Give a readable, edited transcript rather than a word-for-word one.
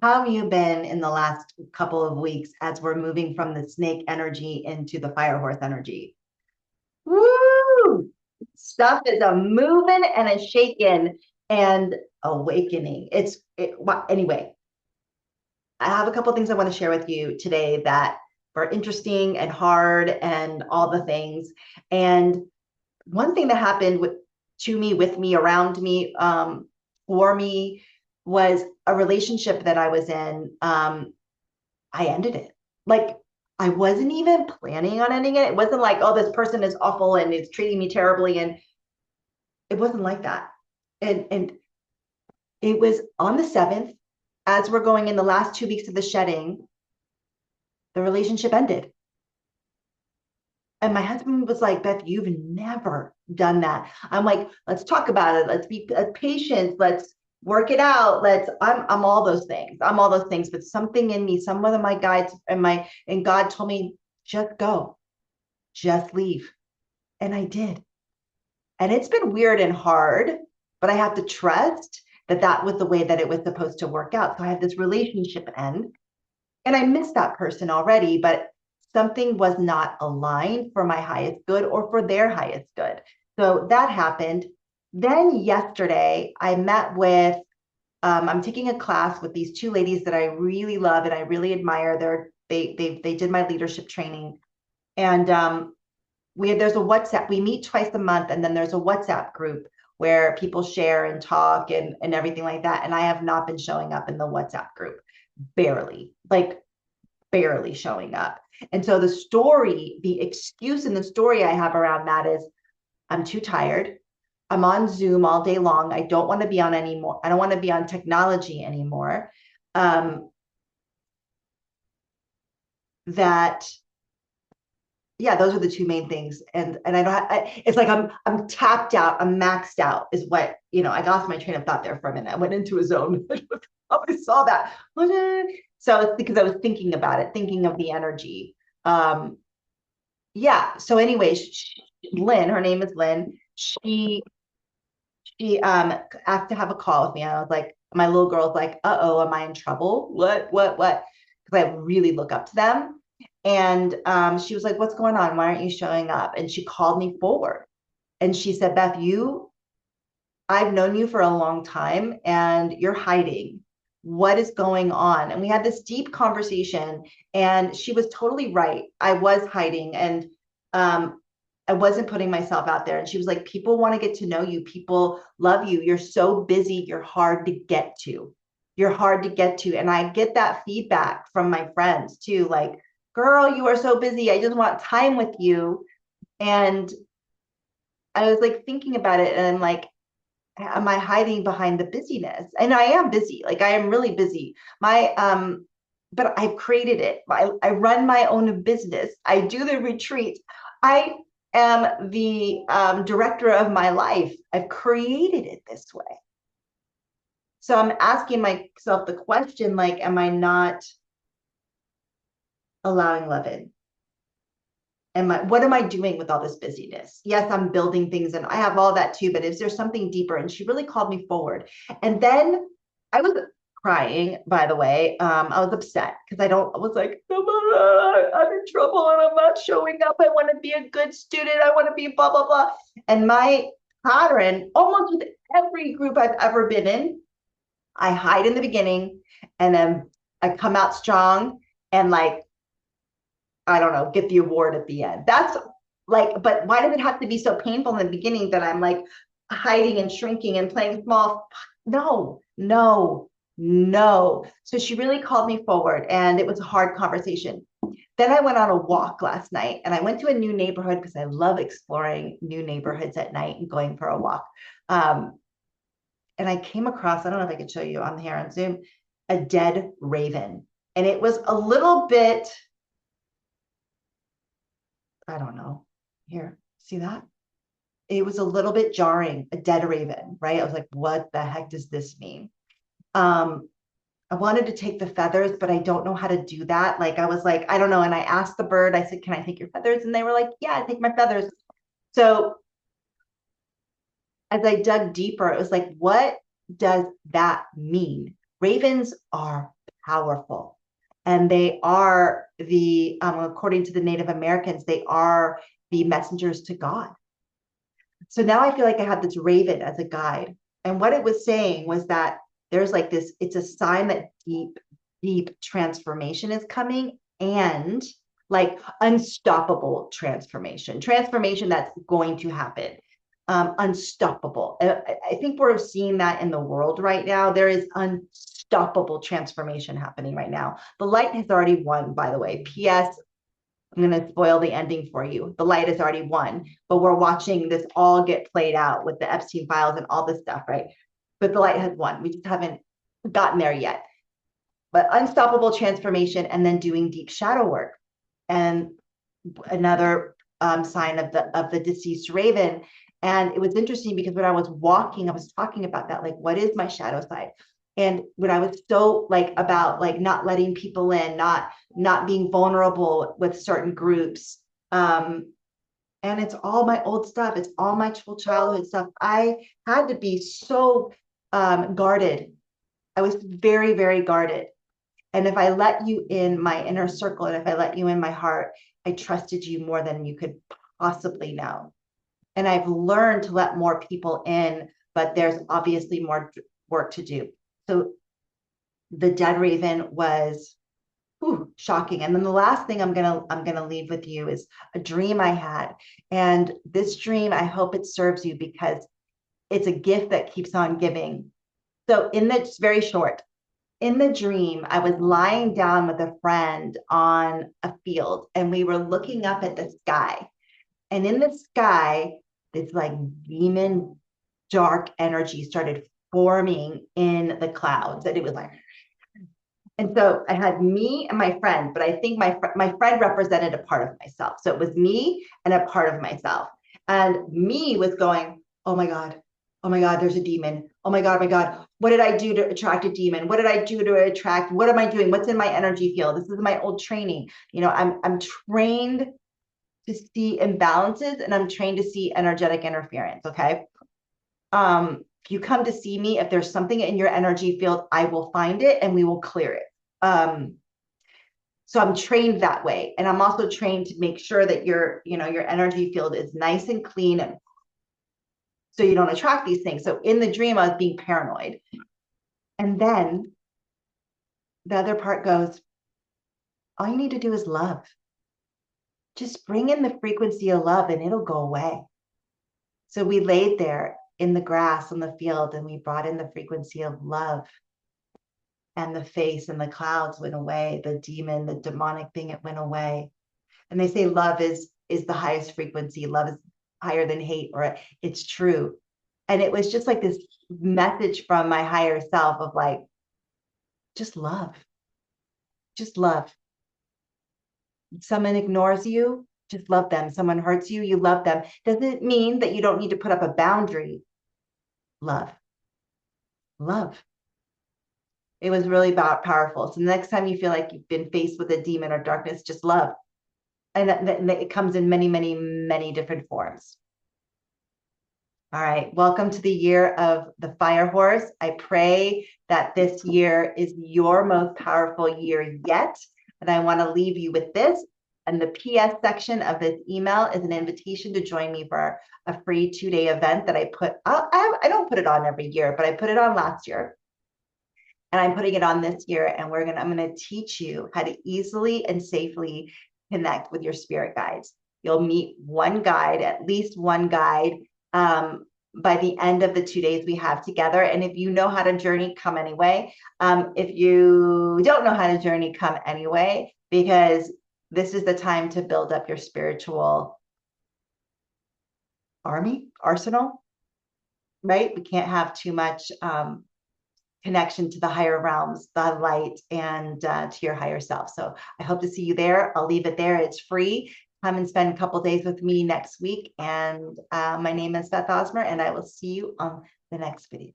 How have you been in the last couple of weeks as we're moving from the snake energy into the fire horse energy? Woo! Stuff is a moving and a shaking and awakening. Anyway, I have a couple of things I want to share with you today that are interesting and hard and all the things. And one thing that happened to me, with me, around me, for me, was a relationship that I was in. I ended it. Like, I wasn't even planning on ending it. It wasn't like, oh, this person is awful and is treating me terribly. And it wasn't like that. And it was on the 7th, as we're going in the last 2 weeks of the shedding, the relationship ended. And my husband was like, Beth, you've never done that. I'm like, let's talk about it. Let's be patient. Let's work it out. I'm all those things. I'm all those things. But something in me, some of my guides and God told me, just go, just leave. And I did. And it's been weird and hard, but I have to trust that that was the way that it was supposed to work out. So I had this relationship end, and I missed that person already, but something was not aligned for my highest good or for their highest good. So that happened. Then yesterday, I met with, I'm taking a class with these two ladies that I really love and I really admire. They did my leadership training. And there's a WhatsApp, we meet twice a month, and then there's a WhatsApp group where people share and talk and everything like that. And I have not been showing up in the WhatsApp group, barely, like barely showing up. And so the excuse in the story I have around that is, I'm too tired. I'm on Zoom all day long. I don't want to be on anymore. I don't want to be on technology anymore. That Yeah, those are the two main things. And I don't it's like I'm tapped out, I'm maxed out, is what, I lost my train of thought there for a minute. I went into a zone. I saw that. So it's because I was thinking about it, thinking of the energy. Yeah. So anyway, Lynn, her name is Lynn. She asked to have a call with me. And I was like, my little girl's like, uh-oh, am I in trouble? What? Because I really look up to them. And she was like, what's going on? Why aren't you showing up? And she called me forward. And she said, Beth, I've known you for a long time and you're hiding. What is going on? And we had this deep conversation, and she was totally right. I was hiding, and I wasn't putting myself out there. And she was like, people want to get to know you. People love you. You're so busy. You're hard to get to. You're hard to get to. And I get that feedback from my friends too. Like, girl, you are so busy. I just want time with you. And I was like thinking about it, and I'm like, am I hiding behind the busyness? And I am busy. Like, I am really busy. But I've created it. I run my own business. I do the retreats. I am the director of my life. I've created it this way. So I'm asking myself the question, like, am I not allowing love in? What am I doing with all this busyness? Yes, I'm building things and I have all that too, but is there something deeper? And she really called me forward. And then I was crying, by the way. I was upset because I was like, I'm in trouble and I'm not showing up. I want to be a good student. I want to be blah, blah, blah. And my pattern, almost with every group I've ever been in, I hide in the beginning and then I come out strong and, like, I don't know, get the award at the end. That's like, but why does it have to be so painful in the beginning that I'm like hiding and shrinking and playing small? No, no, no. So she really called me forward, and it was a hard conversation. Then I went on a walk last night, and I went to a new neighborhood because I love exploring new neighborhoods at night and going for a walk. And I came across, I don't know if I could show you on here on Zoom, a dead raven. And it was a little bit, I don't know. Here, see that? It was a little bit jarring, a dead raven, right? I was like, what the heck does this mean? I wanted to take the feathers, but I don't know how to do that. Like, I was like, I don't know. And I asked the bird, I said, can I take your feathers? And they were like, yeah, take my feathers. So as I dug deeper, it was like, what does that mean? Ravens are powerful. And they are according to the Native Americans, they are the messengers to God. So now I feel like I have this raven as a guide. And what it was saying was that there's like this, it's a sign that deep transformation is coming, and like unstoppable transformation that's going to happen. Unstoppable. I think we're seeing that in the world right now. There is unstoppable transformation happening right now. The light has already won, by the way. P.S. I'm going to spoil the ending for you. The light has already won, but we're watching this all get played out with the Epstein files and all this stuff, right? But the light has won. We just haven't gotten there yet. But unstoppable transformation, and then doing deep shadow work. And another sign of the deceased raven. And it was interesting because when I was walking, I was talking about that, like, what is my shadow side? And when I was so like about like not letting people in, not being vulnerable with certain groups, and it's all my old stuff, it's all my childhood stuff. I had to be so guarded. I was very, very guarded. And if I let you in my inner circle, and if I let you in my heart, I trusted you more than you could possibly know. And I've learned to let more people in, but there's obviously more work to do. So the dead raven was shocking. And then the last thing I'm gonna leave with you is a dream I had. And this dream, I hope it serves you, because it's a gift that keeps on giving. So it's very short. In the dream, I was lying down with a friend on a field, and we were looking up at the sky. And in the sky, this like demon dark energy started forming in the clouds. And it was like, and so I had me and my friend, but I think my friend represented a part of myself. So it was me and a part of myself. And me was going, oh my God, there's a demon. Oh my God. What did I do to attract a demon? What did I do to attract? What am I doing? What's in my energy field? This is my old training. You know, I'm trained to see imbalances, and I'm trained to see energetic interference. Okay. If you come to see me, if there's something in your energy field, I will find it and we will clear it. So I'm trained that way. And I'm also trained to make sure that your energy field is nice and clean, and so you don't attract these things. So in the dream, I was being paranoid. And then the other part goes, all you need to do is love. Just bring in the frequency of love and it'll go away. So we laid there in the grass on the field, and we brought in the frequency of love. And the face and the clouds went away. The demon, the demonic thing, it went away. And they say love is the highest frequency. Love is higher than hate, or it's true. And it was just like this message from my higher self of like, just love. Just love. Someone ignores you, just love them. Someone hurts you, you love them. Doesn't mean that you don't need to put up a boundary. Love. Love. It was really powerful. So the next time you feel like you've been faced with a demon or darkness, just love. And it comes in many, many, many different forms. All right. Welcome to the year of the fire horse. I pray that this year is your most powerful year yet. And I want to leave you with this. And the PS section of this email is an invitation to join me for a free 2-day event that I put up. I don't put it on every year, but I put it on last year. And I'm putting it on this year. And I'm going to teach you how to easily and safely connect with your spirit guides. You'll meet one guide, at least one guide, by the end of the 2 days we have together. And if you know how to journey, come anyway. If you don't know how to journey, come anyway, because this is the time to build up your spiritual arsenal, right? We can't have too much connection to the higher realms, the light, and to your higher self. So I hope to see you there. I'll leave it there. It's free. Come and spend a couple days with me next week. And my name is Beth Osmer, and I will see you on the next video.